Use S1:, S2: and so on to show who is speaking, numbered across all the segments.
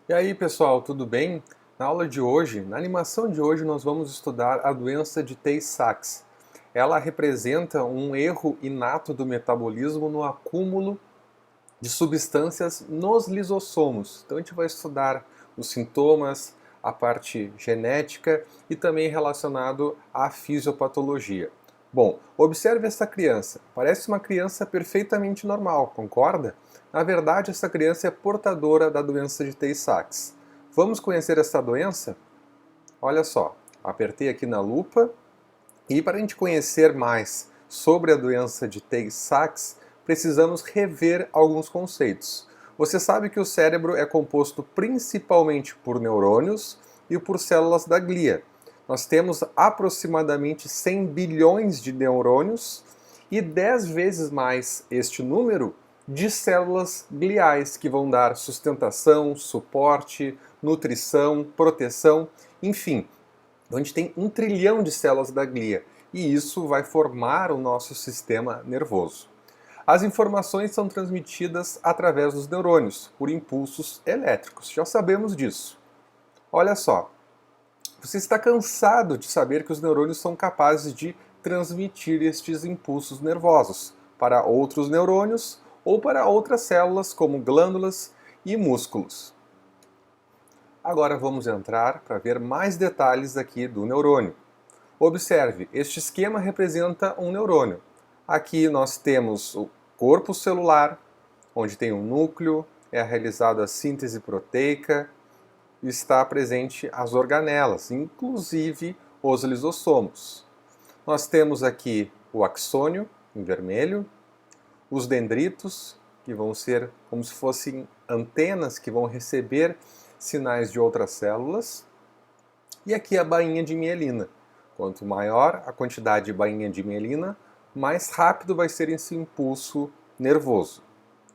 S1: E aí, pessoal, tudo bem? Na aula de hoje, na animação de hoje, nós vamos estudar a doença de Tay-Sachs. Ela representa um erro inato do metabolismo no acúmulo de substâncias nos lisossomos. Então a gente vai estudar os sintomas, a parte genética e também relacionado à fisiopatologia. Bom, observe essa criança. Parece uma criança perfeitamente normal, concorda? Na verdade, essa criança é portadora da doença de Tay-Sachs. Vamos conhecer essa doença? Olha só, apertei aqui na lupa e para a gente conhecer mais sobre a doença de Tay-Sachs, precisamos rever alguns conceitos. Você sabe que o cérebro é composto principalmente por neurônios e por células da glia. Nós temos aproximadamente 100 bilhões de neurônios e 10 vezes mais este número de células gliais que vão dar sustentação, suporte, nutrição, proteção, enfim. A gente tem 1 trilhão de células da glia e isso vai formar o nosso sistema nervoso. As informações são transmitidas através dos neurônios, por impulsos elétricos. Já sabemos disso. Olha só, você está cansado de saber que os neurônios são capazes de transmitir estes impulsos nervosos para outros neurônios ou para outras células, como glândulas e músculos. Agora vamos entrar para ver mais detalhes aqui do neurônio. Observe, este esquema representa um neurônio. Aqui nós temos o corpo celular, onde tem um núcleo, é realizada a síntese proteica, e está presente as organelas, inclusive os lisossomos. Nós temos aqui o axônio, em vermelho, os dendritos, que vão ser como se fossem antenas que vão receber sinais de outras células, e aqui a bainha de mielina. Quanto maior a quantidade de bainha de mielina, mais rápido vai ser esse impulso nervoso,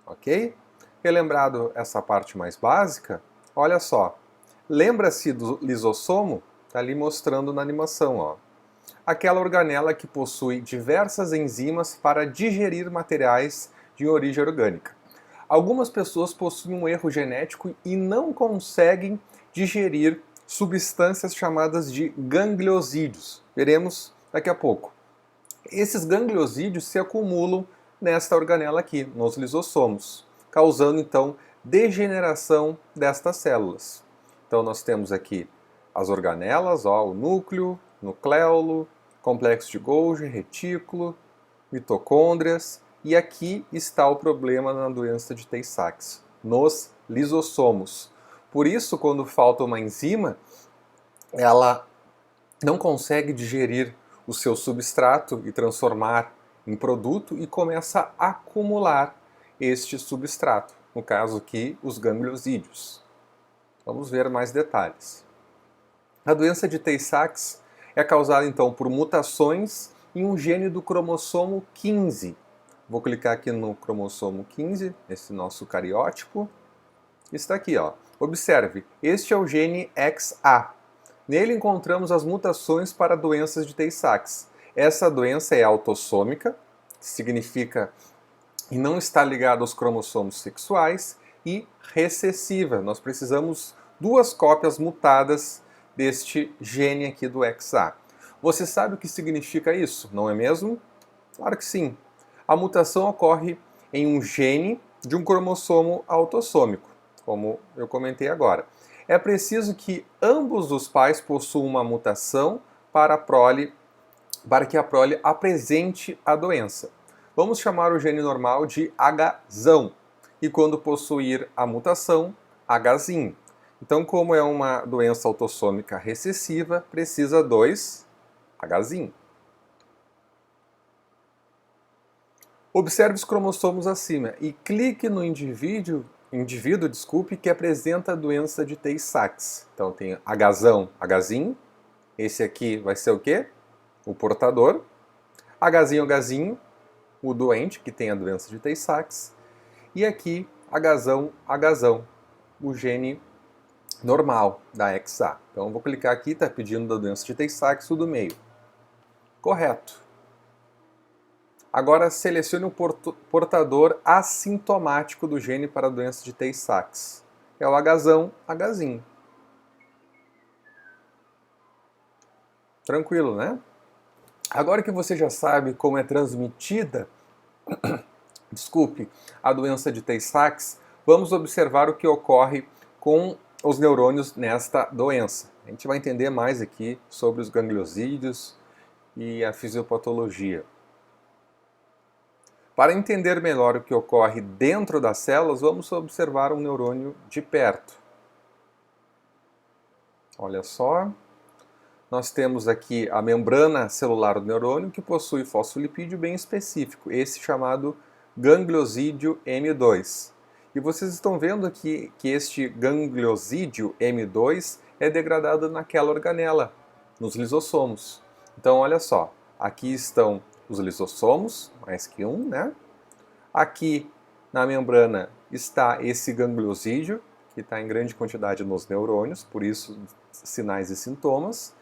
S1: ok? Relembrado essa parte mais básica, olha só. Lembra-se do lisossomo? Está ali mostrando na animação, ó. Aquela organela que possui diversas enzimas para digerir materiais de origem orgânica. Algumas pessoas possuem um erro genético e não conseguem digerir substâncias chamadas de gangliosídeos. Veremos daqui a pouco. Esses gangliosídeos se acumulam nesta organela aqui, nos lisossomos, causando então degeneração destas células. Então nós temos aqui as organelas, ó, o núcleo, nucleolo, complexo de Golgi, retículo, mitocôndrias, e aqui está o problema na doença de Tay-Sachs, nos lisossomos. Por isso, quando falta uma enzima, ela não consegue digerir o seu substrato e transformar em produto e começa a acumular este substrato, no caso aqui, os gangliosídeos. Vamos ver mais detalhes. A doença de Tay-Sachs é causada então por mutações em um gene do cromossomo 15. Vou clicar aqui no cromossomo 15, esse nosso cariótipo. Está aqui, ó. Observe, este é o gene XA. Nele encontramos as mutações para doenças de Tay-Sachs. Essa doença é autossômica, que significa que não está ligada aos cromossomos sexuais, e recessiva. Nós precisamos 2 cópias mutadas deste gene aqui do XA. Você sabe o que significa isso, não é mesmo? Claro que sim. A mutação ocorre em um gene de um cromossomo autossômico, como eu comentei agora. É preciso que ambos os pais possuam uma mutação para que a prole apresente a doença. Vamos chamar o gene normal de Hzão, e quando possuir a mutação, Hzinho. Então, como é uma doença autossômica recessiva, precisa 2 Hzinho. Observe os cromossomos acima e clique no indivíduo que apresenta a doença de Tay-Sachs. Então tem Hzão, Hzinho. Esse aqui vai ser o quê? O portador. Hzinho, o doente que tem a doença de Tay-Sachs. E aqui Hzão, o gene normal da XA. Então eu vou clicar aqui, está pedindo da doença de Tay-Sachs, o do meio. Correto. Agora selecione o portador assintomático do gene para a doença de Tay-Sachs. é o Hzão, Hzinho. Tranquilo, né? Agora que você já sabe como é transmitida, desculpe, a doença de Tay-Sachs, vamos observar o que ocorre com os neurônios nesta doença. A gente vai entender mais aqui sobre os gangliosídeos e a fisiopatologia. Para entender melhor o que ocorre dentro das células, vamos observar um neurônio de perto. Olha só. Nós temos aqui a membrana celular do neurônio que possui fosfolipídio bem específico, esse chamado gangliosídeo M2. E vocês estão vendo aqui que este gangliosídeo M2 é degradado naquela organela, nos lisossomos. Então olha só, aqui estão os lisossomos, mais que um, né? Aqui na membrana está esse gangliosídeo, que está em grande quantidade nos neurônios, por isso sinais e sintomas.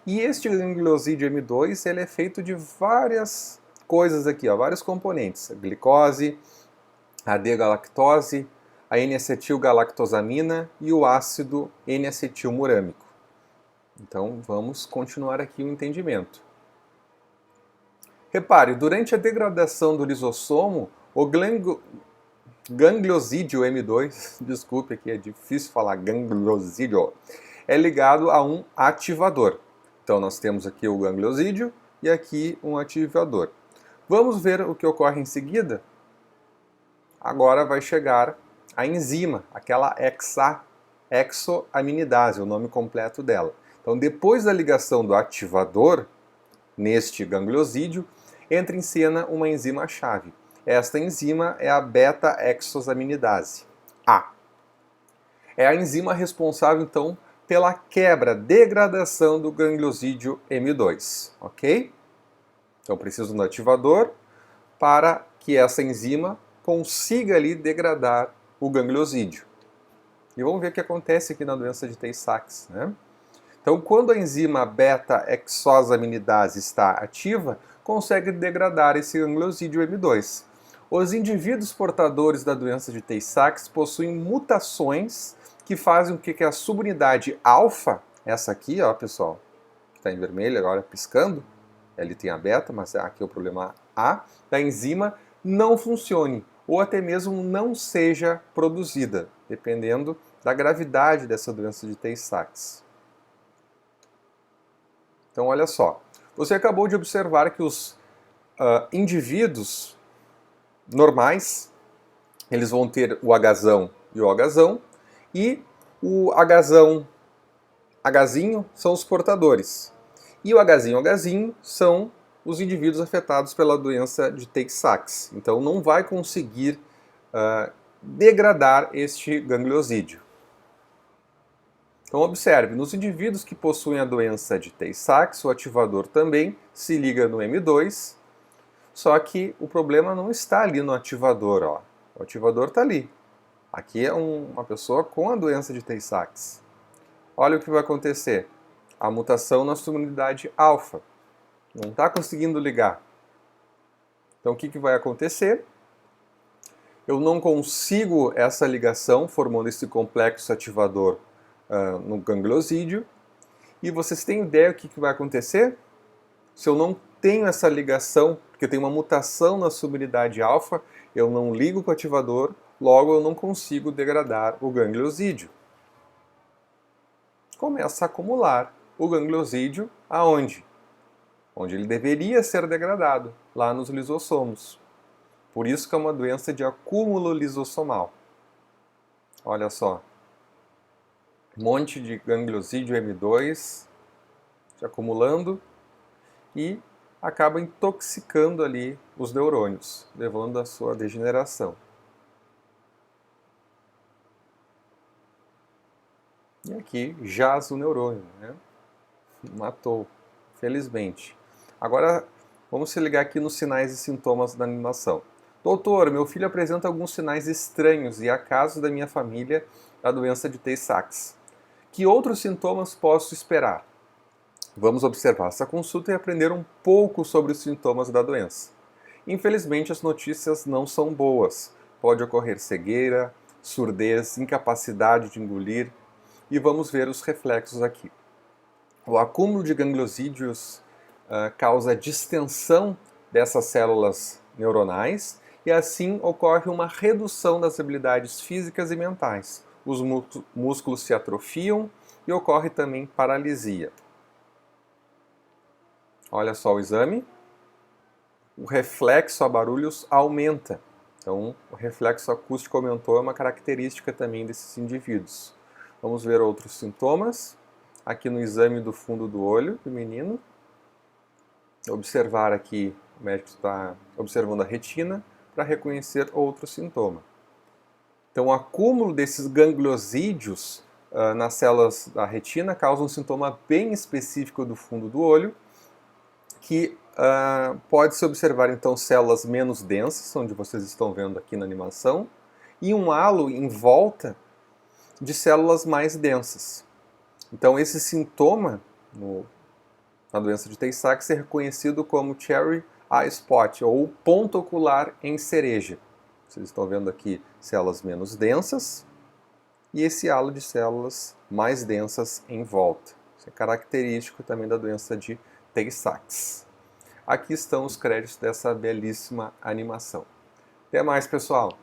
S1: E este gangliosídeo M2 ele é feito de várias coisas aqui, ó, vários componentes. A glicose, a D-galactose, a N-acetilgalactosamina e o ácido N-acetilmurâmico. Então vamos continuar aqui o entendimento. Repare, durante a degradação do lisossomo, o gangliosídeo M2, desculpe aqui é difícil falar gangliosídeo, é ligado a um ativador. Então nós temos aqui o gangliosídeo e aqui um ativador. Vamos ver o que ocorre em seguida? Agora vai chegar a enzima, aquela hexoaminidase, o nome completo dela. Então depois da ligação do ativador, neste gangliosídeo, entra em cena uma enzima-chave. Esta enzima é a beta-hexosaminidase, A. É a enzima responsável, então, pela quebra, degradação do gangliosídeo M2, ok? Então preciso do ativador para que essa enzima consiga ali degradar o gangliosídeo. E vamos ver o que acontece aqui na doença de Tay-Sachs, né? Então quando a enzima beta-hexosaminidase está ativa, consegue degradar esse gangliosídeo M2. Os indivíduos portadores da doença de Tay-Sachs possuem mutações que fazem com que a subunidade alfa, essa aqui, ó, pessoal, que está em vermelho agora piscando, ali tem a beta, mas aqui é o problema A, da enzima, não funcione, ou até mesmo não seja produzida, dependendo da gravidade dessa doença de Tay-Sachs. Então, olha só, você acabou de observar que os indivíduos normais, eles vão ter o Hzão e o Hzão, e o Hzinho são os portadores. E o Hzinho são os indivíduos afetados pela doença de Tay-Sachs. Então não vai conseguir degradar este gangliosídeo. Então observe, nos indivíduos que possuem a doença de Tay-Sachs, o ativador também se liga no M2, só que o problema não está ali no ativador, ó. O ativador está ali. Aqui é uma pessoa com a doença de Tay-Sachs. Olha o que vai acontecer. A mutação na subunidade alfa. Não está conseguindo ligar. Então o que vai acontecer? Eu não consigo essa ligação, formando esse complexo ativador no gangliosídeo. E vocês têm ideia do que vai acontecer? Se eu não tenho essa ligação, porque tem uma mutação na subunidade alfa, eu não ligo com o ativador, logo eu não consigo degradar o gangliosídeo. Começa a acumular o gangliosídeo aonde? Onde ele deveria ser degradado, lá nos lisossomos. Por isso que é uma doença de acúmulo lisossomal. Olha só. Um monte de gangliosídeo M2 se acumulando e acaba intoxicando ali os neurônios, levando à sua degeneração. E aqui jaz o neurônio, né? Matou, felizmente. Agora vamos se ligar aqui nos sinais e sintomas da animação. Doutor, meu filho apresenta alguns sinais estranhos e há casos da minha família da doença de Tay-Sachs. Que outros sintomas posso esperar? Vamos observar essa consulta e aprender um pouco sobre os sintomas da doença. Infelizmente, as notícias não são boas. Pode ocorrer cegueira, surdez, incapacidade de engolir, e vamos ver os reflexos aqui. O acúmulo de gangliosídeos causa distensão dessas células neuronais e assim ocorre uma redução das habilidades físicas e mentais. Os músculos se atrofiam e ocorre também paralisia. Olha só o exame. O reflexo a barulhos aumenta. Então, o reflexo acústico aumentou, é uma característica também desses indivíduos. Vamos ver outros sintomas. Aqui no exame do fundo do olho do menino. Observar aqui, o médico está observando a retina para reconhecer outro sintoma. Então, o acúmulo desses gangliosídeos nas células da retina causa um sintoma bem específico do fundo do olho, que pode-se observar então células menos densas, onde vocês estão vendo aqui na animação, e um halo em volta de células mais densas. Então, esse sintoma na doença de Tay-Sachs é reconhecido como cherry eye spot, ou ponto ocular em cereja. Vocês estão vendo aqui células menos densas e esse halo de células mais densas em volta. Isso é característico também da doença de Tay-Sachs. Aqui estão os créditos dessa belíssima animação. Até mais, pessoal!